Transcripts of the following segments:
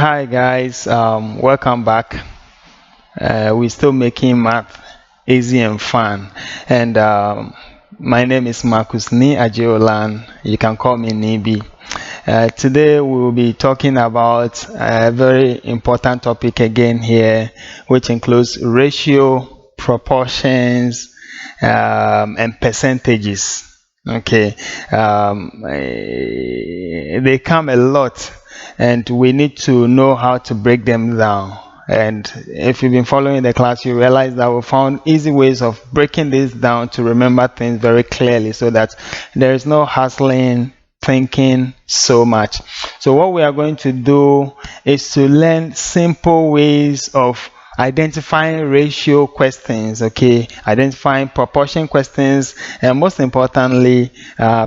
Hi guys, welcome back. We're still making math easy and fun. And my name is Marcus Ni Ajeolan. You can call me Nibi. Today we will be talking about a very important topic again here, which includes ratio, proportions, and percentages. Okay, they come a lot, and we need to know how to break them down. And if you've been following the class, you realize that we found easy ways of breaking this down to remember things very clearly so that there is no hustling, thinking so much. So, what we are going to do is to learn simple ways of identifying ratio questions, okay, identifying proportion questions, and most importantly,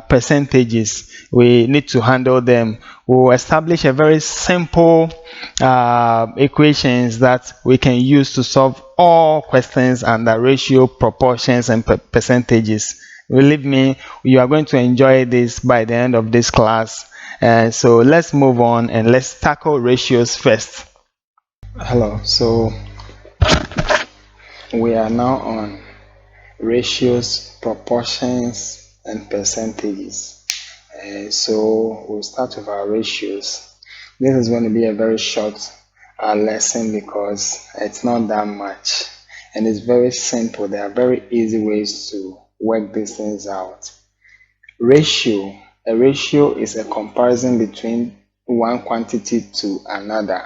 percentages. We need to handle them. We'll establish a very simple equations that we can use to solve all questions under ratio, proportions, and percentages. Believe me, you are going to enjoy this by the end of this class. So let's move on and let's tackle ratios first. Hello, so we are now on ratios, proportions, and percentages. So we'll start with our ratios. This is going to be a very short lesson because it's not that much and it's very simple. There are very easy ways to work these things out. A ratio is a comparison between one quantity to another.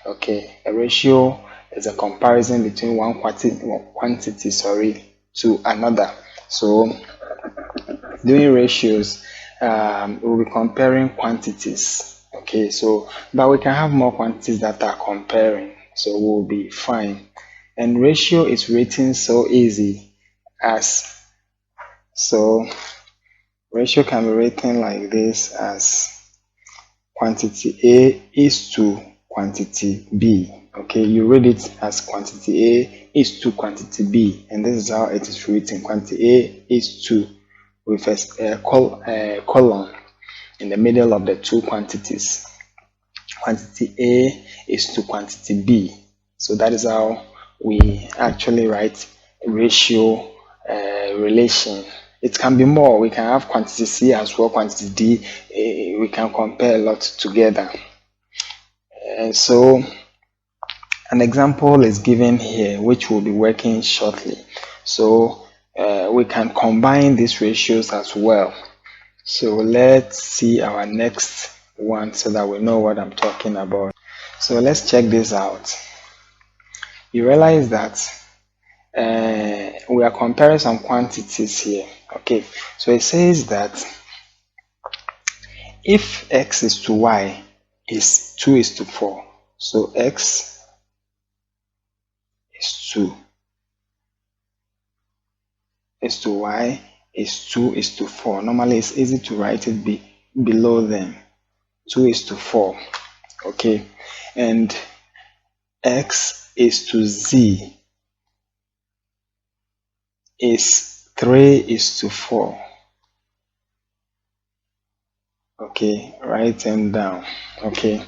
Okay, a ratio is a comparison between one quantity to another. So doing ratios, we'll be comparing quantities. Okay, so but we can have more quantities that are comparing, so we'll be fine. And ratio is written so easy as so. Ratio can be written like this as quantity A is to quantity B. Okay, you read it as quantity A is to quantity B, and this is how it is written. Quantity A is to with a column in the middle of the two quantities. Quantity A is to quantity B. So that is how we actually write ratio relation. It can be more. We can have quantity C as well, quantity D. We can compare a lot together. So an example is given here, which will be working shortly. So we can combine these ratios as well. So let's see our next one so that we know what I'm talking about. So let's check this out. You realize that we are comparing some quantities here. Okay, so it says that if x is to y is 2 is to 4, so x is 2 is to y is 2 is to 4. Normally it's easy to write it below them. 2 is to 4. Okay, and x is to z is 3 is to 4. Okay, write them down. Okay,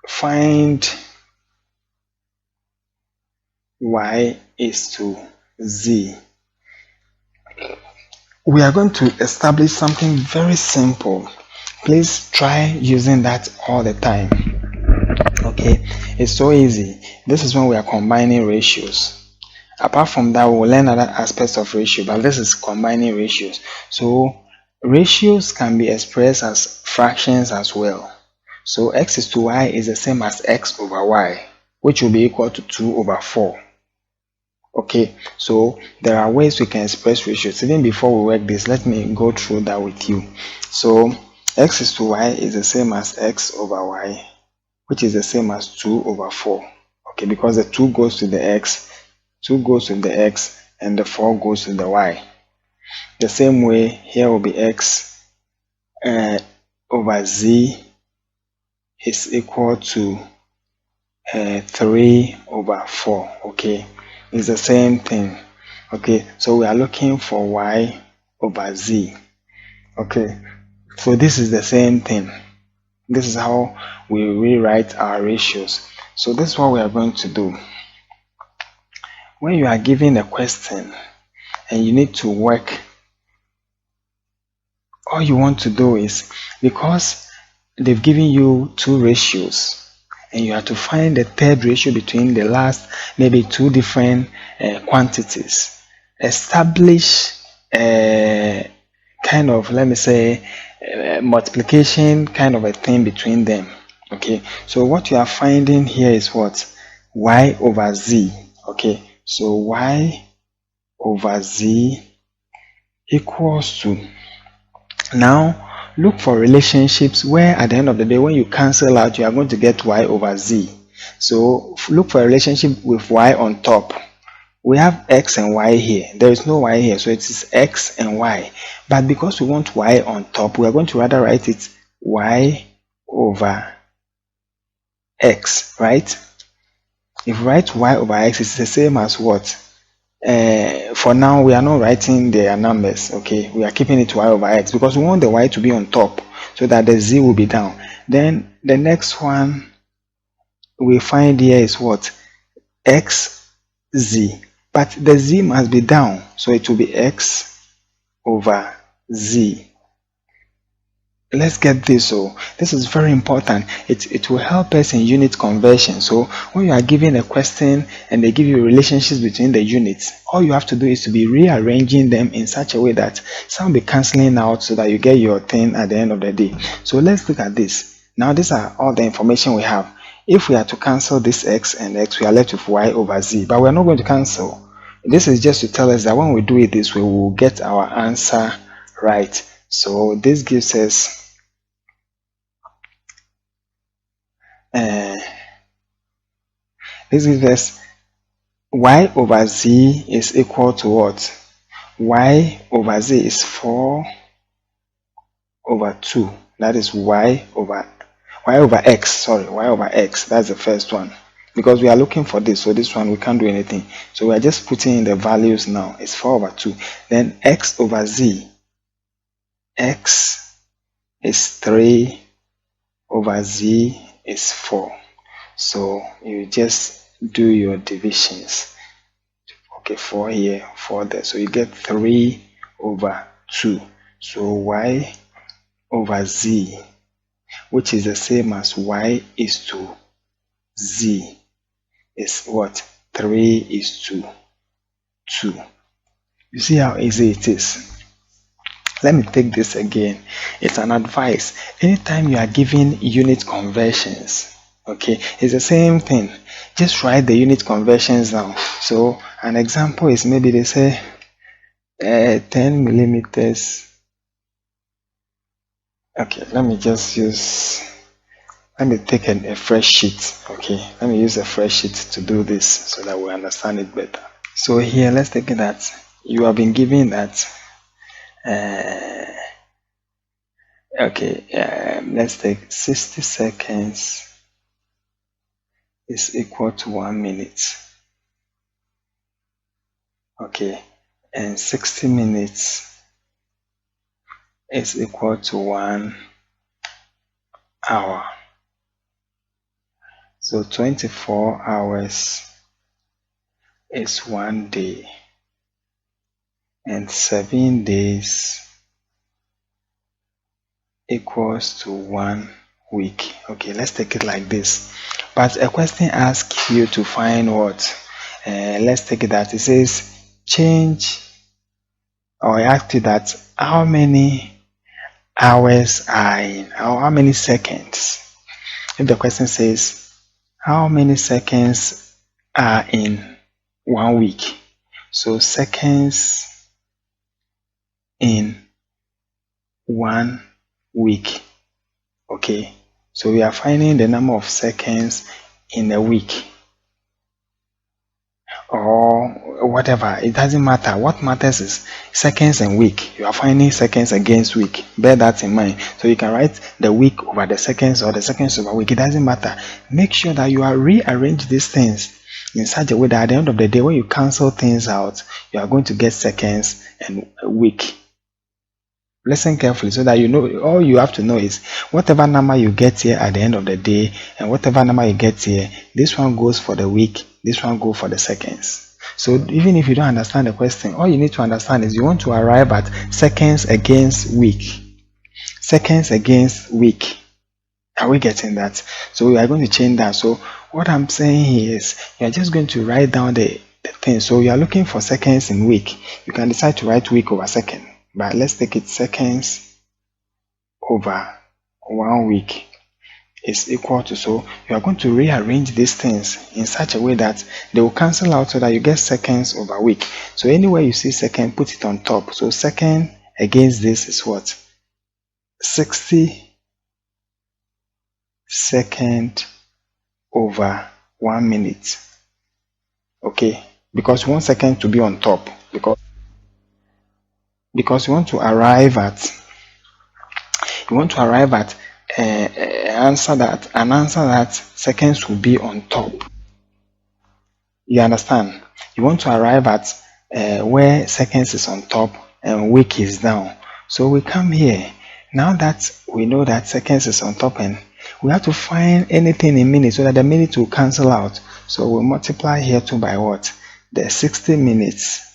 find y is to z. We are going to establish something very simple. Please try using that all the time. Okay, it's so easy. This is when we are combining ratios. Apart from that, we'll learn other aspects of ratio, but this is combining ratios. So ratios can be expressed as fractions as well. So x is to y is the same as x over y, which will be equal to 2 over 4. Okay, so there are ways we can express ratios. Even before we work this, let me go through that with you. So x is to y is the same as x over y, which is the same as 2 over 4. Okay, because the 2 goes to the x, 2 goes with the x, and the 4 goes with the y. The same way, here will be x over z is equal to 3 over 4. Okay, it's the same thing. Okay, so we are looking for y over z. Okay, so this is the same thing. This is how we rewrite our ratios. So this is what we are going to do. When you are given a question and you need to work, all you want to do is, because they've given you two ratios and you have to find the third ratio between the last maybe two different quantities, establish a kind of, let me say, multiplication kind of a thing between them. Okay, so what you are finding here is what? Y over z. Okay, so y over z equals to, now look for relationships where at the end of the day when you cancel out you are going to get y over z. So look for a relationship with y on top. We have x and y here. There is no y here, so it is x and y. But because we want y on top, we are going to rather write it y over x, right? If we write y over x, it's the same as what? For now, we are not writing their numbers, okay? We are keeping it y over x because we want the y to be on top so that the z will be down. Then the next one we find here is what? X, z. But the z must be down, so it will be x over z. Let's get this. So this is very important. It will help us in unit conversion. So when you are given a question and they give you relationships between the units, all you have to do is to be rearranging them in such a way that some will be cancelling out so that you get your thing at the end of the day. So let's look at this. Now these are all the information we have. If we are to cancel this x and x, we are left with y over z, but we are not going to cancel. This is just to tell us that when we do it this way, we will get our answer right. So this gives us y over z is equal to what? Y over z is 4 over 2. That is y over x. Sorry, y over x. That's the first one. Because we are looking for this, so this one we can't do anything. So we are just putting in the values now. It's 4 over 2. Then x over z. X is 3 over z is 4. So you just do your divisions. Okay, 4 here, 4 there. So you get 3 over 2. So y over z, which is the same as y is to z, is what? 3 is to 2. You see how easy it is? Let me take this again. It's an advice. Anytime you are given unit conversions, okay, it's the same thing. Just write the unit conversions down. So an example is maybe they say 10 millimeters. Okay, let me take a fresh sheet. Okay, let me use a fresh sheet to do this so that we understand it better. So here, let's take it that you have been given that let's take 60 seconds is equal to 1 minute. Okay, and 60 minutes is equal to 1 hour. So 24 hours is 1 day, and 7 days equals to 1 week. Okay, let's take it like this. But a question asks you to find what? Let's take it that it says change, or I asked you that how many hours are in, or how many seconds. If the question says how many seconds are in 1 week, so seconds in 1 week. Okay, so we are finding the number of seconds in a week, or whatever. It doesn't matter. What matters is seconds and week. You are finding seconds against week. Bear that in mind. So you can write the week over the seconds or the seconds over week. It doesn't matter. Make sure that you are rearrange these things in such a way that at the end of the day, when you cancel things out, you are going to get seconds and a week. Listen carefully so that you know. All you have to know is whatever number you get here at the end of the day, and whatever number you get here, this one goes for the week, this one goes for the seconds. So even if you don't understand the question, all you need to understand is you want to arrive at seconds against week. Seconds against week. Are we getting that? So we are going to change that. So what I'm saying here is you are just going to write down the thing. So you are looking for seconds in week. You can decide to write week over second. But let's take it seconds over 1 week is equal to, so you are going to rearrange these things in such a way that they will cancel out so that you get seconds over week. So anywhere you see second, put it on top. So second against this is what? 60 second over 1 minute. Okay, because you want second to be on top, because you want to arrive at an answer that seconds will be on top. You understand? You want to arrive at where seconds is on top and week is down. So we come here. Now that we know that seconds is on top, and we have to find anything in minutes so that the minutes will cancel out. So we multiply here 2 by what? The 60 minutes.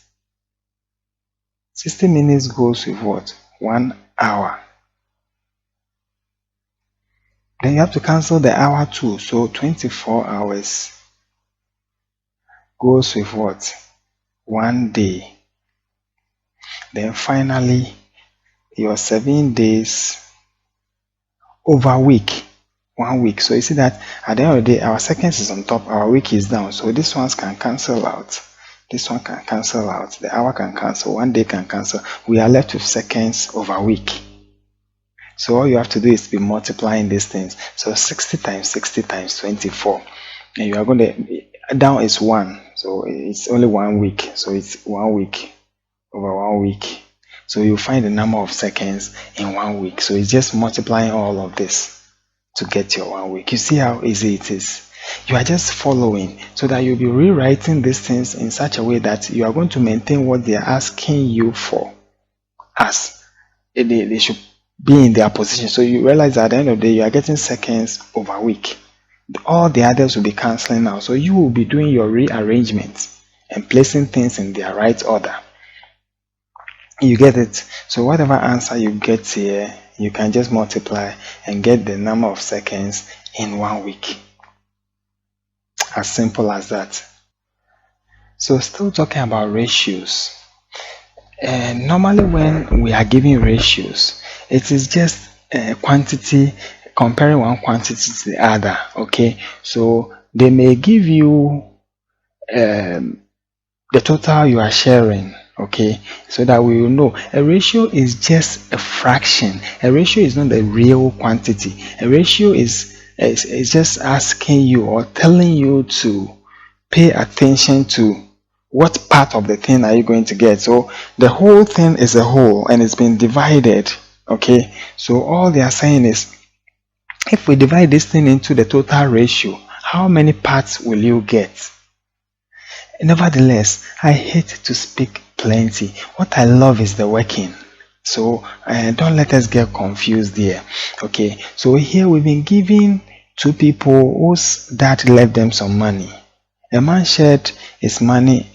60 minutes goes with what? 1 hour. Then you have to cancel the hour too. So 24 hours goes with what? 1 day. Then finally, your 7 days over week. 1 week. So you see that at the end of the day, our seconds is on top, our week is down. So these ones can cancel out. This one can cancel out. The hour can cancel. 1 day can cancel. We are left with seconds over week. So all you have to do is be multiplying these things. So 60 times 60 times 24. And you are going to, down is 1. So it's only 1 week. So it's 1 week over 1 week. So you find the number of seconds in 1 week. So it's just multiplying all of this to get your 1 week. You see how easy it is? You are just following so that you'll be rewriting these things in such a way that you are going to maintain what they are asking you for, as they should be in their position. So you realize that at the end of the day, you are getting seconds over week. All the others will be cancelling out. So you will be doing your rearrangements and placing things in their right order. You get it? So whatever answer you get here, you can just multiply and get the number of seconds in 1 week. As simple as that. So still talking about ratios. And normally when we are giving ratios, it is just quantity, comparing one quantity to the other. Okay, so they may give you the total you are sharing. Okay, so that we will know a ratio is just a fraction. A ratio is not the real quantity. A ratio is just asking you or telling you to pay attention to what part of the thing are you going to get. So the whole thing is a whole and it's been divided. Okay, so all they are saying is, if we divide this thing into the total ratio, how many parts will you get? Nevertheless, I hate to speak plenty. What I love is the working. So don't let us get confused here. Okay, so here we've been giving 2 people whose dad left them some money. A man shared his money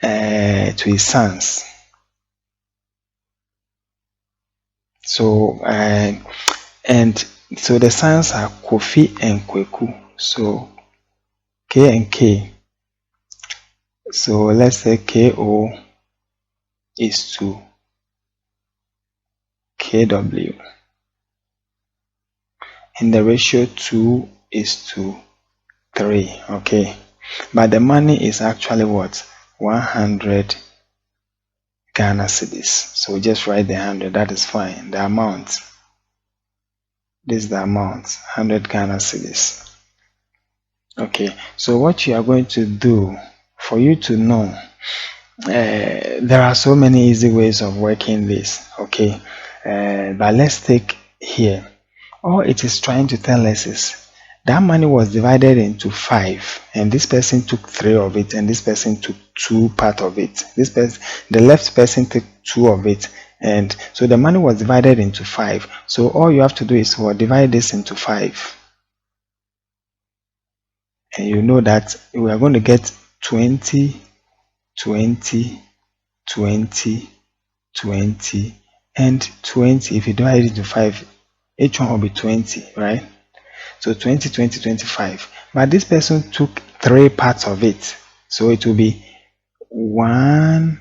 to his sons. So and so the sons are Kofi and Kweku. So K and K. So let's say KO is to KW. And the ratio 2 is to 3. Okay. But the money is actually what? 100 Ghana cedis. So just write the 100. That is fine. The amount. This is the amount. 100 Ghana cedis. Okay. So what you are going to do, for you to know, there are so many easy ways of working this. Okay. But let's take here. All it is trying to tell us is that money was divided into 5, and this person took 3 of it, and this person took 2 part of it. The left person took 2 of it, And so the money was divided into 5. So all you have to do is divide this into 5. And you know that we are going to get 20, 20, 20, 20, and 20. If you divide it into 5, each one will be 20, right? So 20, 20, 25. But this person took 3 parts of it. So it will be 1,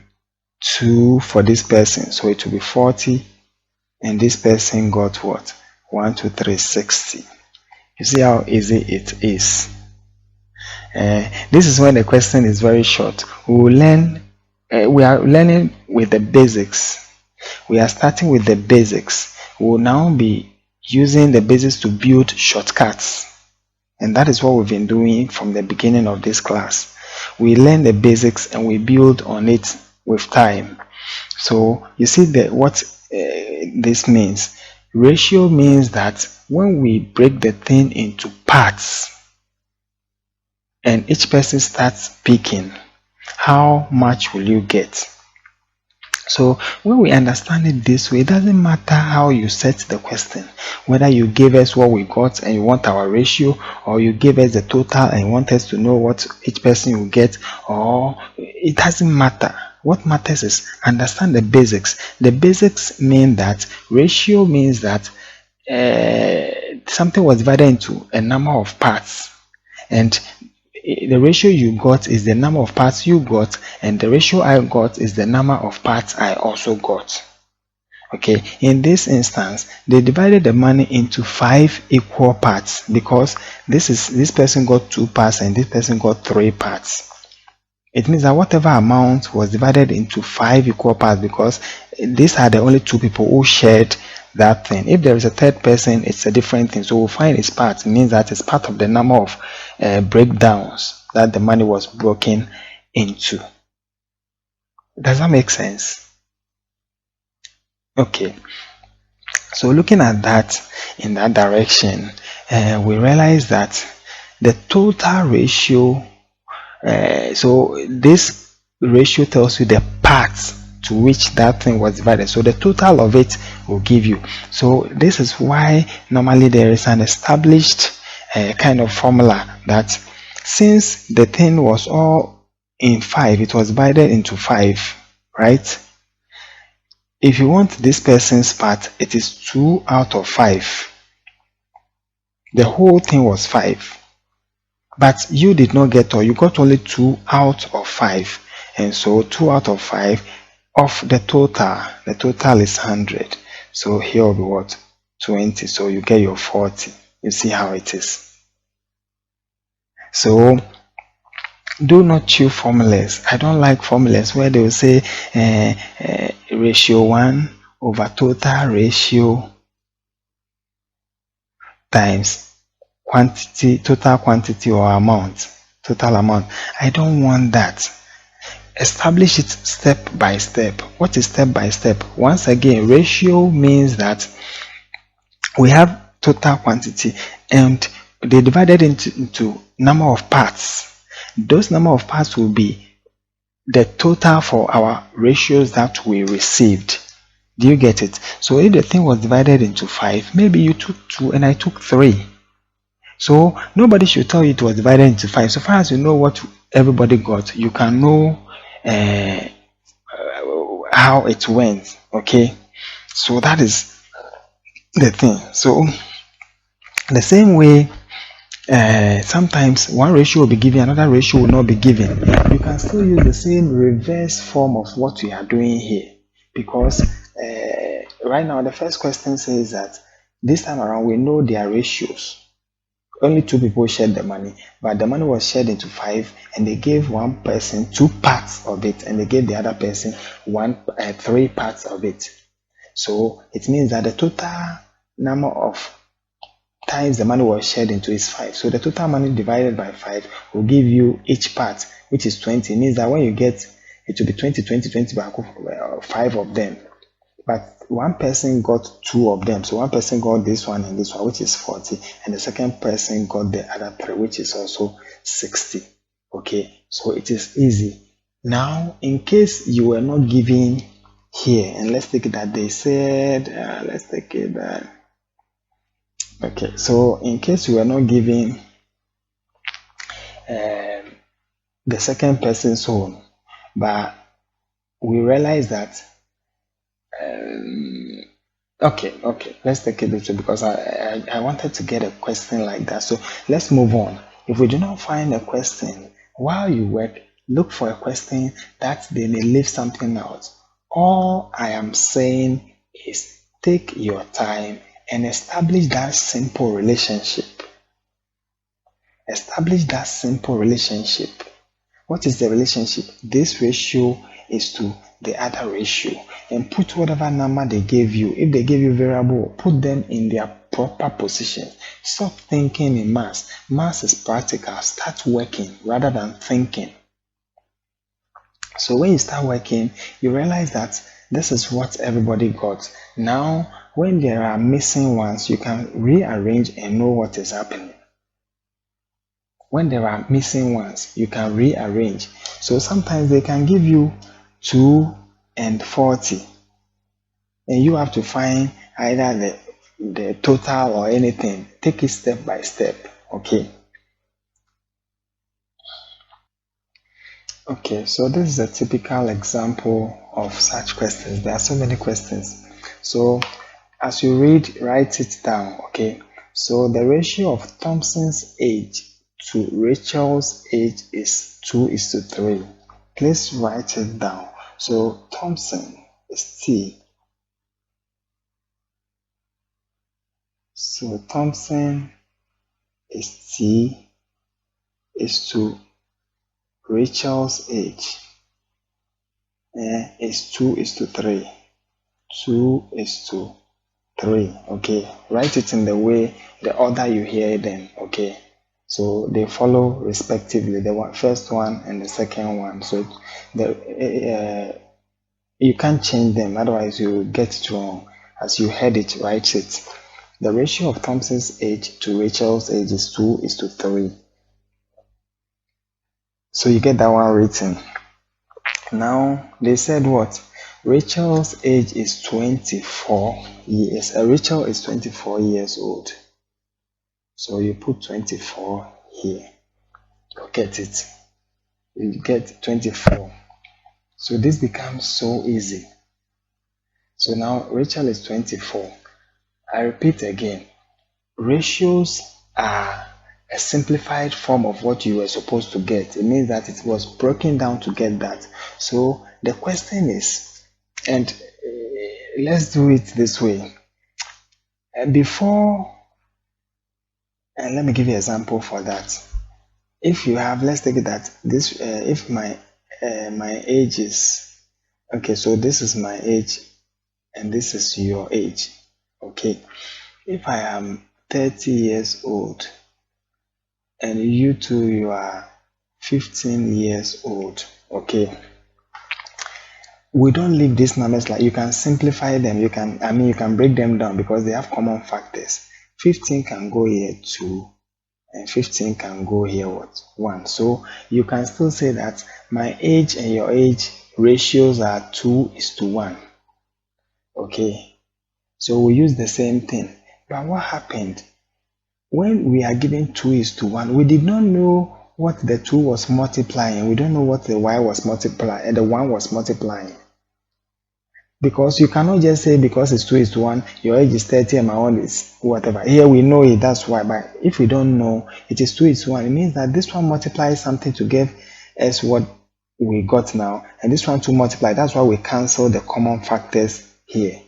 2 for this person. So it will be 40. And this person got what? 1, 2, 3, 60. You see how easy it is. This is when the question is very short. We are learning with the basics. We are starting with the basics. We will now be using the basics to build shortcuts. And that is what we've been doing from the beginning of this class. We learn the basics and we build on it with time. So you see that what this means. Ratio means that when we break the thing into parts and each person starts picking, how much will you get? So when we understand it this way, it doesn't matter how you set the question, whether you gave us what we got and you want our ratio, or you gave us the total and you want us to know what each person will get, or it doesn't matter. What matters is understand the basics. The basics mean that ratio means that something was divided into a number of parts, and the ratio you got is the number of parts you got, and the ratio I got is the number of parts I also got. Okay, in this instance, they divided the money into 5 equal parts because this person got 2 parts and this person got 3 parts. It means that whatever amount was divided into 5 equal parts, because these are the only 2 people who shared that thing. If there is a third person, it's a different thing. So we'll find its part. It means that it's part of the number of breakdowns that the money was broken into. Does that make sense? Okay. So looking at that in that direction, we realize that the total ratio, so this ratio tells you the parts to which that thing was divided, so the total of it will give you. So this is why normally there is an established kind of formula that since the thing was all in 5, it was divided into 5, right? If you want this person's part, it is 2 out of 5. The whole thing was 5. But you did not get all. You got only 2 out of 5. And so 2 out of 5 of the total. The total is 100. So here will be what? 20. So you get your 40. You see how it is. So do not choose formulas. I don't like formulas where they will say ratio 1 over total ratio times quantity, total quantity or amount, total amount. I don't want that. Establish it step by step. What is step by step? Once again, ratio means that we have total quantity and they divided into number of parts. Those number of parts will be the total for our ratios that we received. Do you get it? So if the thing was divided into 5, maybe you took 2 and I took 3. So nobody should tell you it was divided into 5. So far as you know what everybody got, you can know how it went. Okay, so that is the thing. So the same way, sometimes one ratio will be given, another ratio will not be given. You can still use the same reverse form of what we are doing here, because right now the first question says that this time around we know their ratios. Only 2 people shared the money, but the money was shared into 5, and they gave one person 2 parts of it, and they gave the other person 3 parts of it. So it means that the total number of times the money was shared into is 5. So the total money divided by 5 will give you each part, which is 20. It means that when you get it will be 20, 20, 20 by 5 of them. But one person got 2 of them. So one person got this one and this one, which is 40. And the second person got the other 3, which is also 60. Okay, so it is easy. Now, in case you were not given here, and let's take it that they said, let's take it that, okay, so in case you are not giving the second person's own, but we realize that, okay, let's take it this way because I wanted to get a question like that. So let's move on. If we do not find a question while you work, look for a question that they may leave something out. All I am saying is take your time and establish that simple relationship. Establish that simple relationship. What is the relationship? This ratio is to the other ratio, and put whatever number they gave you. If they gave you variable, put them in their proper position. Stop thinking in maths. Maths is practical. Start working rather than thinking. So when you start working, you realize that this is what everybody got. Now, when there are missing ones, you can rearrange and know what is happening. When there are missing ones, you can rearrange. So sometimes they can give you 2 and 40, and you have to find either the total or anything. Take it step by step. Okay. Okay, so this is a typical example of such questions. There are so many questions. So as you read, write it down. Okay. So the ratio of Thompson's age to Rachel's age is 2:3. Please write it down. So Thompson is T. So Thompson is T is to Rachel's age is 2:3. 2:3. Okay, write it in the way, the order you hear them. Okay, so they follow respectively, the first one and the second one. So you can't change them, otherwise you get it wrong. As you heard it, write it. The ratio of Thompson's age to Rachel's age is 2:3. So you get that one written. Now they said what? Rachel's age is 24 years. Rachel is 24 years old. So you put 24 here. You get it. You get 24. So this becomes so easy. So now Rachel is 24. I repeat again. Ratios are a simplified form of what you were supposed to get. It means that it was broken down to get that. So the question is, and let's do it this way. Before, and let me give you an example for that. If you have, let's take it that this, if my age is, okay, so this is my age and this is your age. Okay, if I am 30 years old and you two, you are 15 years old. Okay, we don't leave these numbers, like you can simplify them. You can break them down because they have common factors. 15 can go here 2 and 15 can go here what 1. So you can still say that my age and your age ratios are 2:1. Okay, so we use the same thing. But what happened when we are given 2:1? We did not know what the 2 was multiplying. We don't know what the y was multiplying and the 1 was multiplying. Because you cannot just say because it's 2:1, your age is 30 and my own is whatever. Here we know it, that's why. But if we don't know it is 2:1, it means that this one multiplies something to give us what we got now, and this one to multiply. That's why we cancel the common factors here.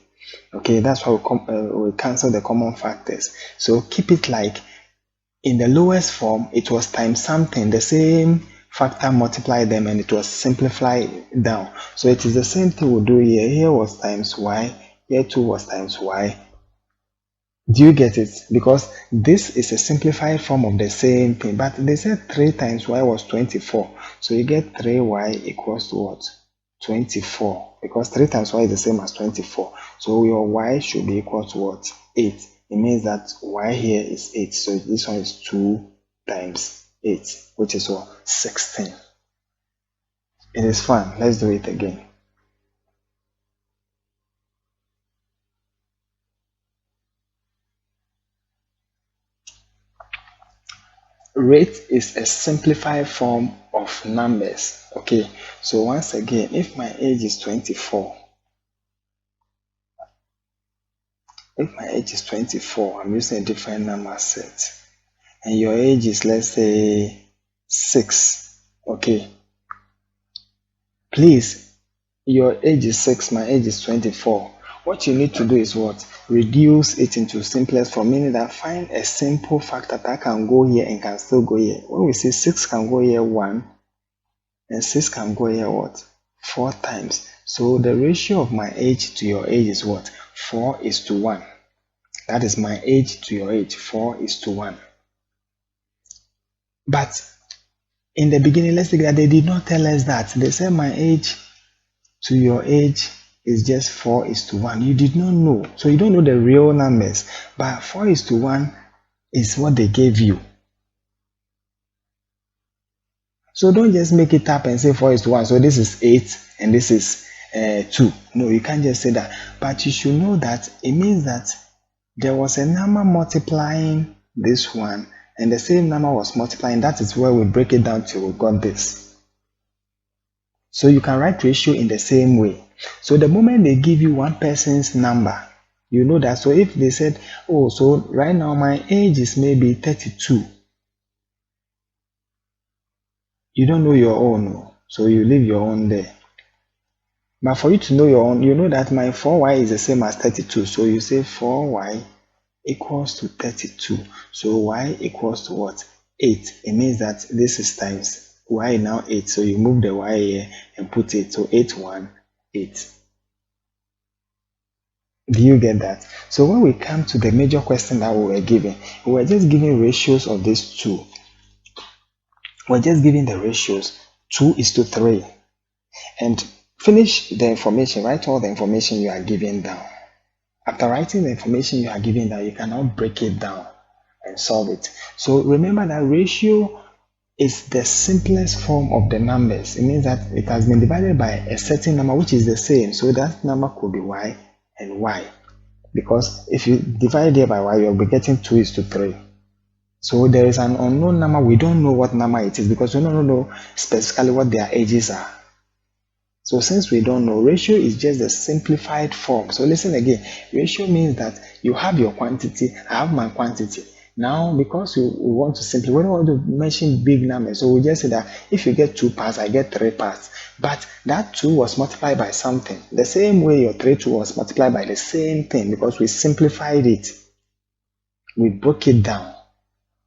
Okay, that's why we cancel the common factors. So keep it like in the lowest form, it was times something, the same factor multiply them and it was simplified down. So it is the same thing we'll do here. Here was times y, here 2 was times y. Do you get it? Because this is a simplified form of the same thing, but they said 3 times y was 24. So you get 3y equals to what? 24. Because 3 times y is the same as 24. So your y should be equal to what? 8. It means that y here is 8. So this one is 2 times 8, which is what? 16. It is fun. Let's do it again. rate is a simplified form of numbers. Okay, so once again, if my age is 24, I'm using a different number set, and your age is, let's say, 6. Okay, please, your age is 6, my age is 24. What you need to do is what? Reduce it into simplest form, meaning that find a simple factor that can go here and can still go here. When we say 6 can go here 1, and 6 can go here what? 4 times. So the ratio of my age to your age is what? 4:1. That is my age to your age, 4:1. But in the beginning, let's take that they did not tell us that. They said my age to your age is just 4:1. You did not know. So you don't know the real numbers. But 4:1 is what they gave you. So don't just make it up and say 4:1. So this is 8 and this is 2. No, you can't just say that. But you should know that it means that there was a number multiplying this one, and the same number was multiplying. That is where we break it down till we got this. So you can write ratio in the same way. So the moment they give you one person's number, you know that. So if they said, oh, so right now my age is maybe 32. You don't know your own, so you leave your own there. But for you to know your own, you know that my 4y is the same as 32. So you say 4y equals to 32. So y equals to what? 8. It means that this is times y now 8. So you move the y here and put it. So 8, 1, 8. Do you get that? So when we come to the major question that we were given, we were just giving ratios of these two. We're just giving the ratios 2:3. And finish the information, write all the information you are giving down. After writing the information you are giving down, you can now break it down and solve it. So remember that ratio is the simplest form of the numbers. It means that it has been divided by a certain number which is the same. So that number could be y and y. Because if you divide it by y, you'll be getting 2:3. So there is an unknown number. We don't know what number it is because we don't know specifically what their ages are. So since we don't know, ratio is just a simplified form. So listen again, ratio means that you have your quantity, I have my quantity. Now, because we want to simplify, we don't want to mention big numbers. So we just say that if you get 2 parts, I get 3 parts. But that 2 was multiplied by something. The same way your 3 2 was multiplied by the same thing because we simplified it. We broke it down.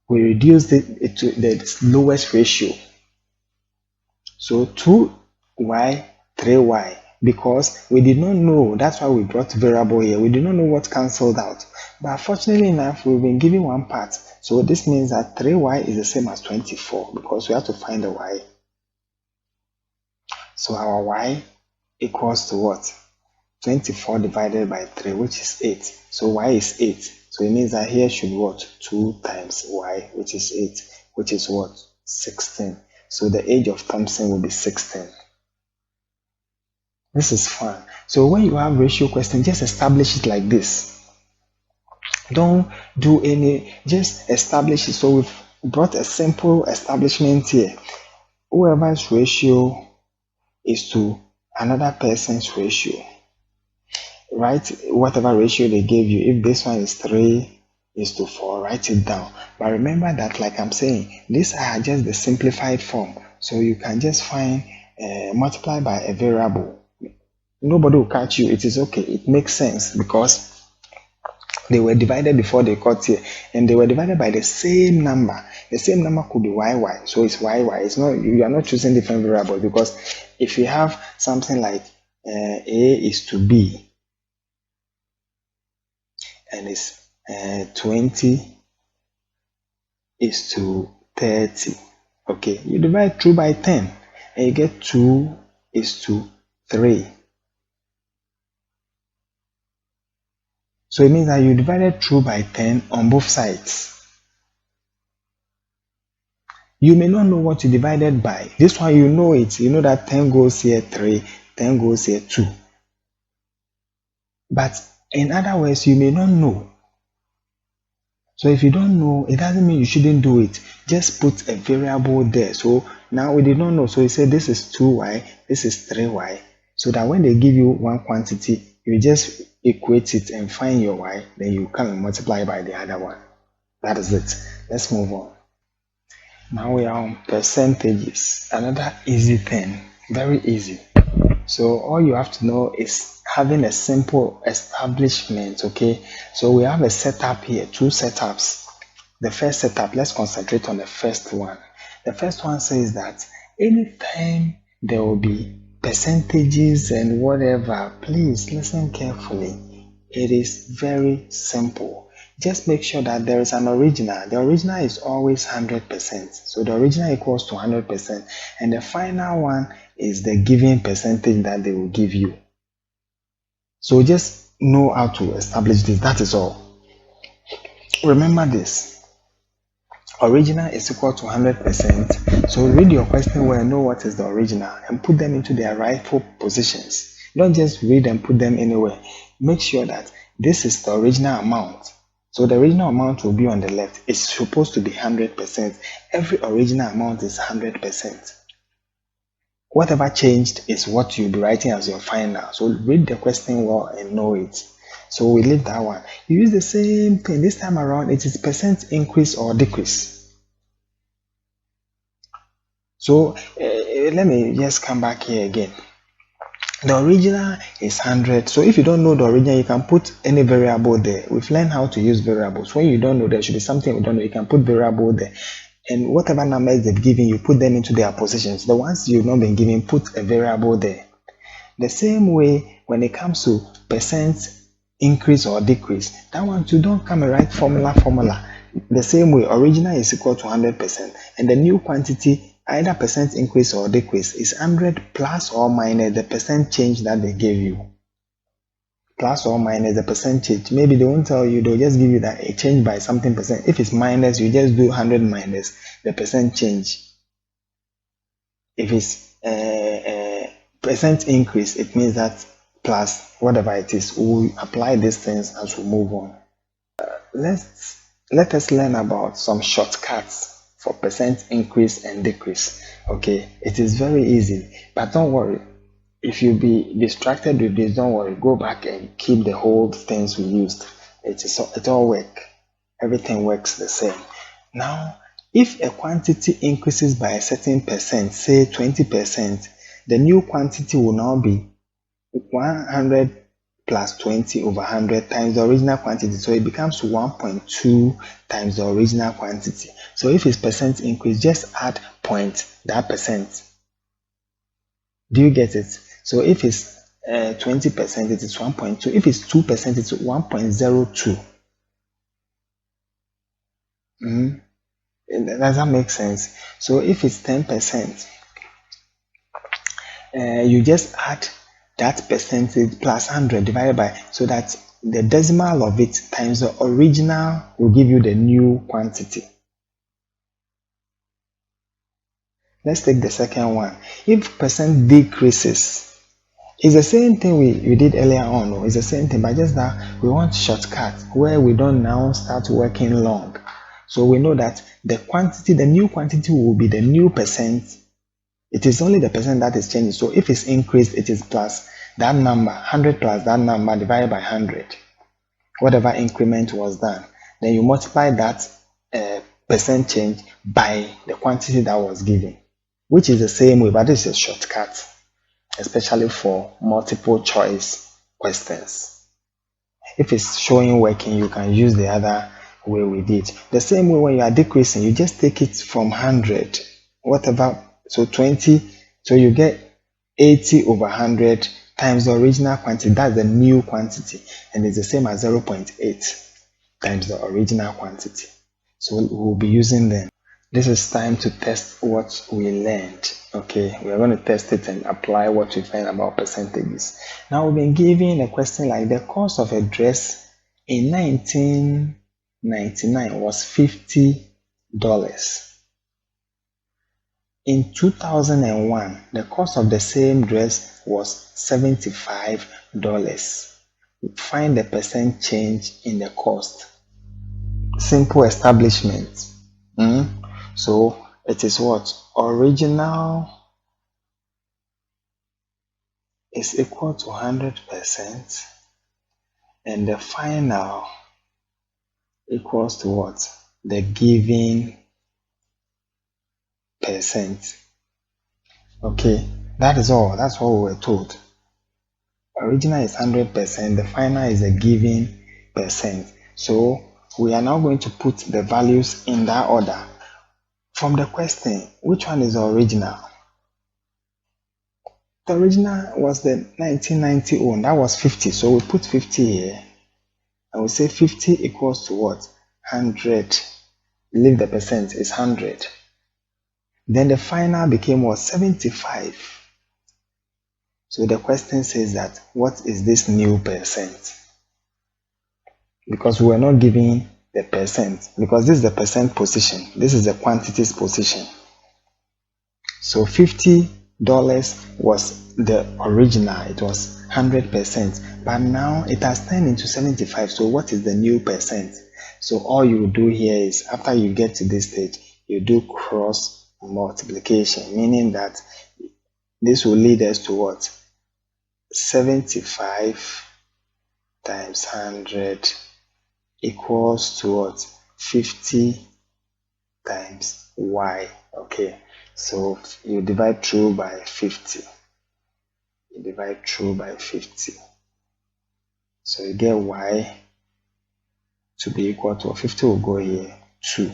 We reduced it to the lowest ratio. So 2y, 3y, because we did not know. That's why we brought variable here. We did not know what cancelled out. But fortunately enough, we've been given one part. So this means that 3y is the same as 24 because we have to find the y. So our y equals to what? 24 divided by 3, which is 8. So y is 8. So it means that here should be what? 2 times y, which is 8, which is what? 16. So the age of Thompson will be 16. This is fun. So when you have ratio question, just establish it like this. Don't do any, just establish it. So we've brought a simple establishment here. Whoever's ratio is to another person's ratio. Write whatever ratio they gave you. If this one is 3:4, write it down. But remember that, like I'm saying, these are just the simplified form. So you can just find multiply by a variable. Nobody will catch you. It is okay. It makes sense because they were divided before they got here, and they were divided by the same number. The same number could be yy, so it's yy. It's not, you are not choosing different variables, because if you have something like a:b and it's 20:30, okay, you divide through by 10 and you get 2:3. So it means that you divided through by 10 on both sides. You may not know what you divided by. This one, you know it. You know that 10 goes here 3, 10 goes here 2. But in other words, you may not know. So if you don't know, it doesn't mean you shouldn't do it. Just put a variable there. So now we did not know. So you say this is 2y, this is 3y. So that when they give you one quantity, you just equate it and find your y, then you come and multiply by the other one. That is it. Let's move on. Now we are on percentages. Another easy thing. Very easy. So all you have to know is having a simple establishment, okay? So we have a setup here, two setups. The first setup, let's concentrate on the first one. The first one says that anytime there will be percentages and whatever, please listen carefully. It is very simple. Just make sure that there is an original. The original is always 100%. So the original equals to 100%. And the final one is the given percentage that they will give you. So just know how to establish this. That is all. Remember this. Original is equal to 100%. So read your question well, know what is the original, and put them into their rightful positions. Don't just read and put them anywhere. Make sure that this is the original amount. So the original amount will be on the left. It's supposed to be 100%. Every original amount is 100%. Whatever changed is what you'll be writing as your final. So read the question well and know it. So we leave that one. You use the same thing. This time around, it is percent increase or decrease. So let me just come back here again. The original is 100. So if you don't know the original, you can put any variable there. We've learned how to use variables. When you don't know, there should be something you don't know, you can put variable there. And whatever numbers they've given you, put them into their positions. The ones you've not been given, put a variable there. The same way when it comes to percent increase or decrease, that one too, don't come and write formula. The same way, original is equal to 100%, and the new quantity, either percent increase or decrease, is 100 plus or minus the percent change that they gave you. Plus or minus the percentage. Maybe they won't tell you, they'll just give you that a change by something percent. If it's minus, you just do 100 minus the percent change. If it's percent increase, it means that plus whatever it is. We'll apply these things as we move on. Let us learn about some shortcuts for percent increase and decrease. Okay, it is very easy, but don't worry. If you be distracted with this, don't worry. Go back and keep the whole things we used. It all work. Everything works the same. Now, if a quantity increases by a certain percent, say 20%, the new quantity will now be 100 plus 20 over 100 times the original quantity. So it becomes 1.2 times the original quantity. So if it's percent increase, just add point that percent. Do you get it? So if it's 20%, it is 1.2. If it's 2%, it's 1.02. Does that make sense? So if it's 10%, you just add that percentage plus 100 divided by, so that the decimal of it times the original will give you the new quantity. Let's take the second one. If percent decreases, it's the same thing we did earlier on. It's the same thing, but just that we want shortcut where we don't now start working long. So we know that the quantity, the new quantity will be the new percent. It is only the percent that is changing. So if it's increased, it is plus that number, 100 plus that number divided by 100. Whatever increment was done. Then you multiply that percent change by the quantity that was given, which is the same way, but this is a shortcut, especially for multiple choice questions. If it's showing working, you can use the other way we did. The same way when you are decreasing, you just take it from 100, whatever, so 20, so you get 80 over 100 times the original quantity. That's the new quantity, and it's the same as 0.8 times the original quantity. So we'll be using them. This is time to test what we learned. Okay, we are going to test it and apply what we learned about percentages. Now we've been given a question like the cost of a dress in 1999 was $50. In 2001, the cost of the same dress was $75. Find the percent change in the cost. simple establishment. So it is what? Original is equal to 100% and the final equals to what? The given percent. Okay, that is all. That's what we were told. Original is 100%, the final is a given percent. So we are now going to put the values in that order. From the question, which one is the original? The original was the 1990 one, that was 50. So we put 50 here and we say 50 equals to what? 100. Leave the percent is 100. Then the final became what? 75. So the question says that what is this new percent? Because we were not giving the percent, because this is the percent position, this is the quantities position. So $50 was the original, it was 100%, but now it has turned into 75. So what is the new percent? So all you do here is, after you get to this stage, you do cross multiplication, meaning that this will lead us to what? 75 times 100 equals to what? 50 times y. Okay, so you divide through by 50. You divide through by 50. So you get y to be equal to 50 will go here 2,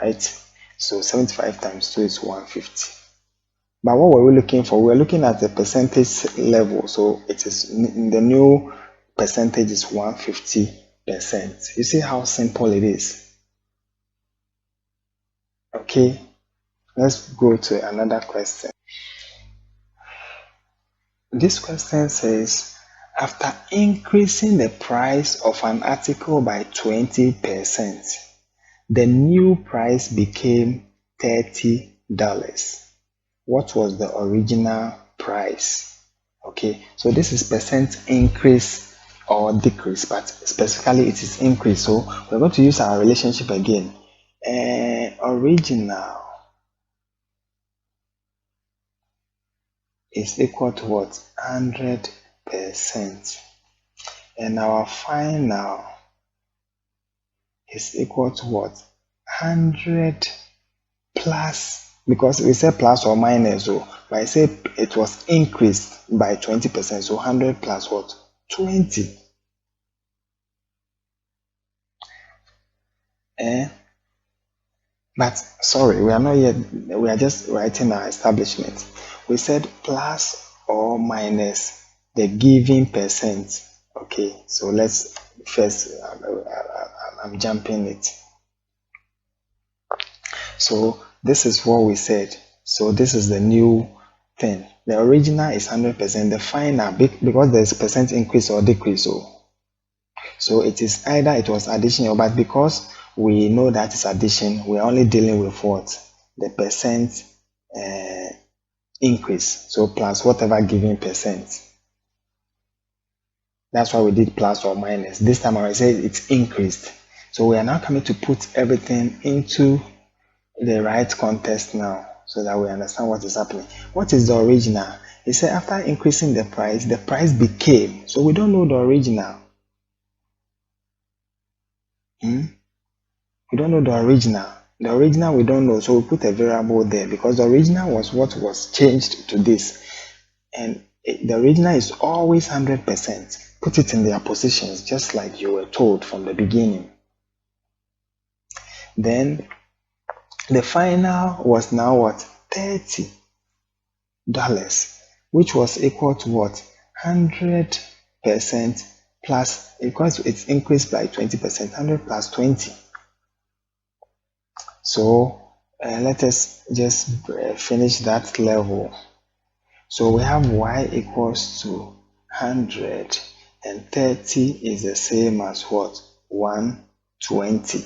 right? So 75 times 2 is 150. But what were we looking for? We were looking at the percentage level. So it is the new percentage is 150%. You see how simple it is. Okay, let's go to another question. This question says, after increasing the price of an article by 20%, the new price became $30. What was the original price? Okay, so this is percent increase or decrease, but specifically it is increase. So we're going to use our relationship again. Original is equal to what? 100%. And our final is equal to what? 100 plus, because we said plus or minus, so but I say it was increased by 20%, so 100 plus what? 20. But sorry, we are not yet, we are just writing our establishment. We said plus or minus the given percent. Okay, so let's first, I'm jumping it. So this is what we said. So this is the new thing. The original is 100%. The final, because there's percent increase or decrease. So it is either it was addition, but because we know that it's addition, we're only dealing with what? The percent increase. So plus whatever given percent. That's why we did plus or minus. This time I said it's increased. So we are now coming to put everything into the right context now, so that we understand what is happening. What is the original? He said after increasing the price became. So we don't know the original. We don't know the original. The original we don't know, so we put a variable there because the original was what was changed to this. And the original is always 100%. Put it in their positions just like you were told from the beginning. Then the final was now what? $30, which was equal to what? 100% plus, because it's increased by 20%, 100 plus 20. So let us just finish that level. So we have y equals to 100 and 30 is the same as what? 120.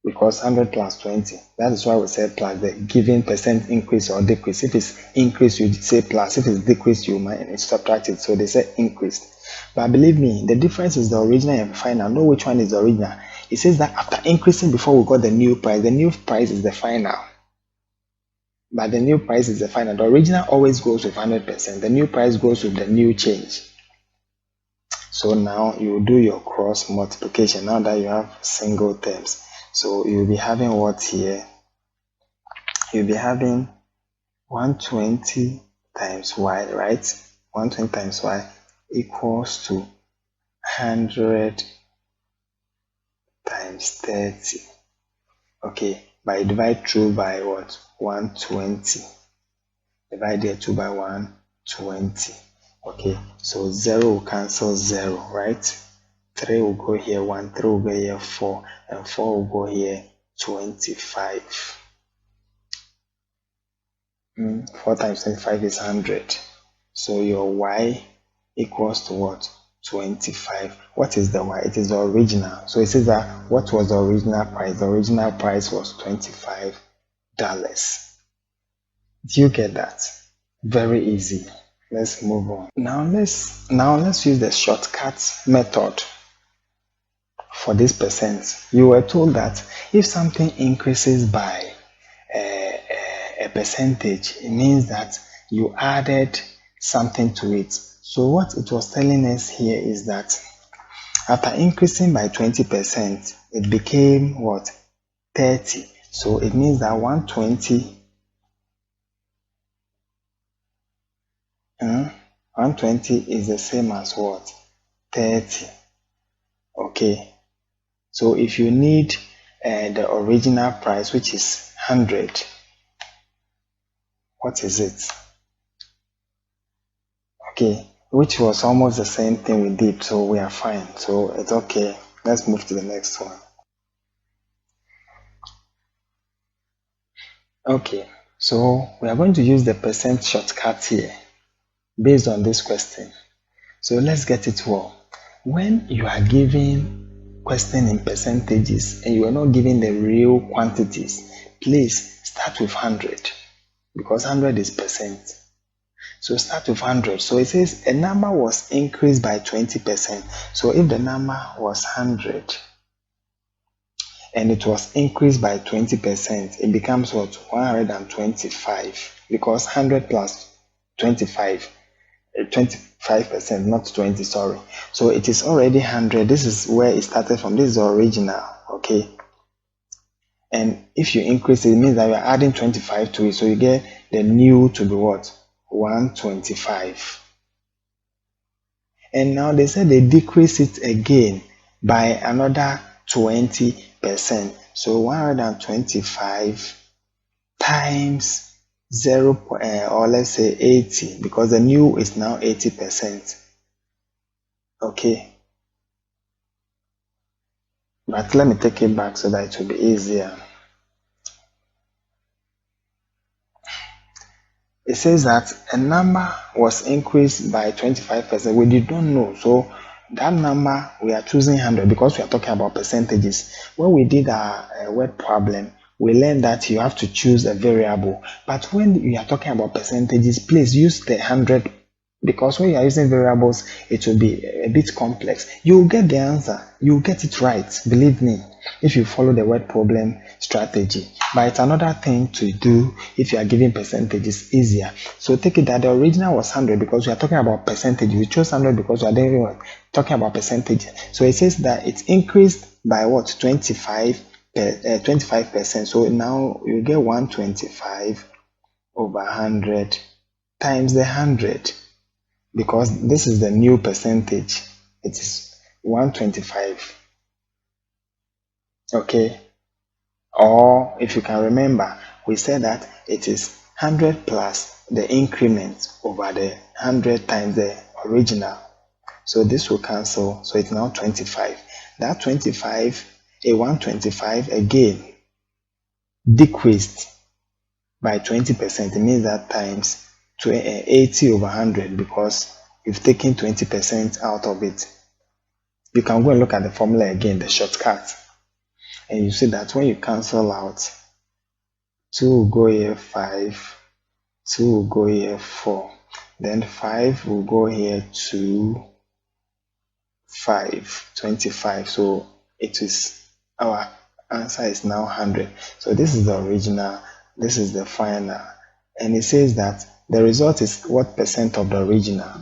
Because 100 plus 20. That is why we said plus the given percent increase or decrease. If it's increase, you say plus. If it's decrease, you might subtract it. So they say increased. But believe me, the difference is the original and final. Know which one is the original. it says that after increasing before we got the new price is the final. But the new price is the final. The original always goes with 100%. The new price goes with the new change. So now you do your cross multiplication now that you have single terms. So you'll be having what here? You'll be having 120 times y, right? 120 times y equals to 100 times 30. Okay, but you divide through by what? 120. Divide there 2 by 120. Okay, so 0 will cancel 0, right? 3 will go here, 1, 3 will go here, 4, and 4 will go here, 25. 4 times 25 is 100. So your y equals to what? 25. What is the y? It is the original. So it says that what was the original price? The original price was $25. Do you get that? Very easy. Let's move on. Now let's use the shortcut method for this percent. You were told that if something increases by a percentage, it means that you added something to it. So what it was telling us here is that after increasing by 20%, it became what? 30. So it means that 120 is the same as what? 30. Okay. So if you need the original price, which is 100, what is it? Okay, which was almost the same thing we did, so we are fine. So it's okay. Let's move to the next one. Okay, so we are going to use the percent shortcut here based on this question. So let's get it well. When you are given question in percentages and you are not given the real quantities, please start with 100 because 100 is percent. So start with 100. So it says a number was increased by 20%. So if the number was 100 and it was increased by 20%, it becomes what? 125 because 100 plus 25, 25%, not 20, sorry. So it is already 100. This is where it started from. This is the original, okay? And if you increase it, it means that you are adding 25 to it. So you get the new to be what? 125. And now they said they decrease it again by another 20%. So 125 times 0, or let's say 80, because the new is now 80%. Okay. But let me take it back so that it will be easier. It says that a number was increased by 25%. We did not know. So that number, we are choosing 100 because we are talking about percentages. When we did our word problem, we learned that you have to choose a variable. But when you are talking about percentages, please use the 100 because when you are using variables, it will be a bit complex. You will get the answer. You will get it right. Believe me, if you follow the word problem strategy. But it's another thing to do if you are giving percentages easier. So take it that the original was 100 because we are talking about percentage. We chose 100 because we are talking about percentage. So it says that it's increased by what? 25%. So now you get 125 over 100 times the 100 because this is the new percentage. It is 125. Okay. Or if you can remember, we said that it is 100 plus the increment over the 100 times the original. So this will cancel. So it's now 25. That 25, a 125 again decreased by 20%. It means that times 80 over 100 because you've taken 20% out of it. You can go and look at the formula again, the shortcut. And you see that when you cancel out, 2 will go here 5, 2 will go here 4, then 5 will go here 2, 5, 25. So it is Our answer is now 100. So this is the original, this is the final. And it says that the result is what percent of the original?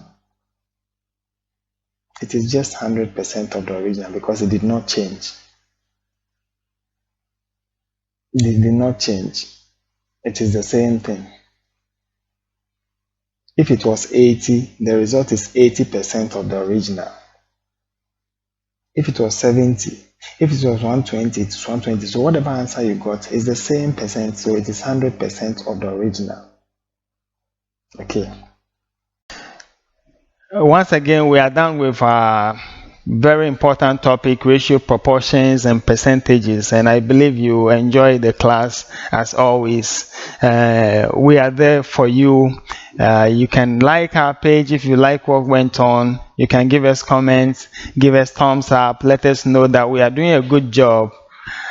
It is just 100% of the original because it did not change. It did not change. It is the same thing. If it was 80, the result is 80% of the original. If it was 70, if it was 120, it's 120. So whatever answer you got is the same percent. So it is 100% of the original. Okay. Once again, we are done with our very important topic, ratio, proportions, and percentages. And I believe you enjoyed the class as always. We are there for you. You can like our page if you like what went on. You can give us comments, give us thumbs up, let us know that we are doing a good job.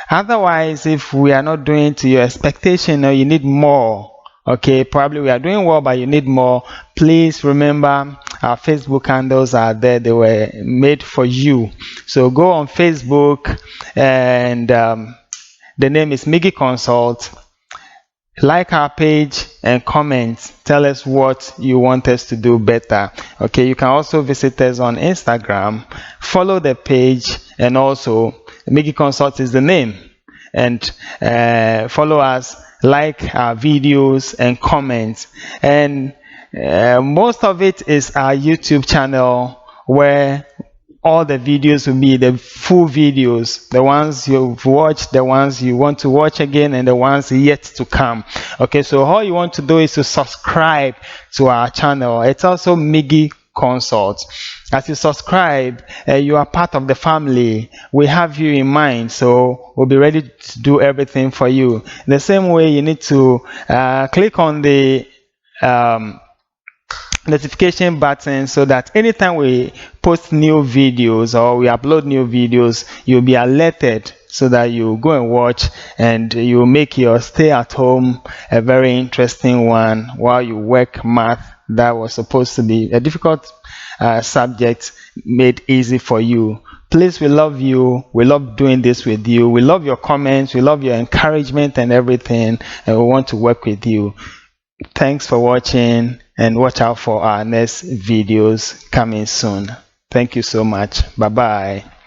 Otherwise, if we are not doing to your expectation or you need more, okay, probably we are doing well, but you need more, please remember our Facebook handles are there. They were made for you. So go on Facebook and the name is Miggy Consult. Like our page and comment. Tell us what you want us to do better. Okay, you can also visit us on Instagram. Follow the page, and also Miggy Consult is the name. And follow us, like our videos, and comment. And most of it is our YouTube channel where all the videos will be the full videos, the ones you've watched, the ones you want to watch again, and the ones yet to come. Okay, so all you want to do is to subscribe to our channel. It's also Miggy Consult. As you subscribe, you are part of the family. We have you in mind, so we'll be ready to do everything for you. The same way, you need to click on the notification button so that anytime we post new videos or we upload new videos, you'll be alerted so that you go and watch and you make your stay at home a very interesting one while you work math that was supposed to be a difficult subject made easy for you. Please, we love you. We love doing this with you. We love your comments. We love your encouragement and everything, and we want to work with you. Thanks for watching, and watch out for our next videos coming soon. Thank you so much. Bye bye.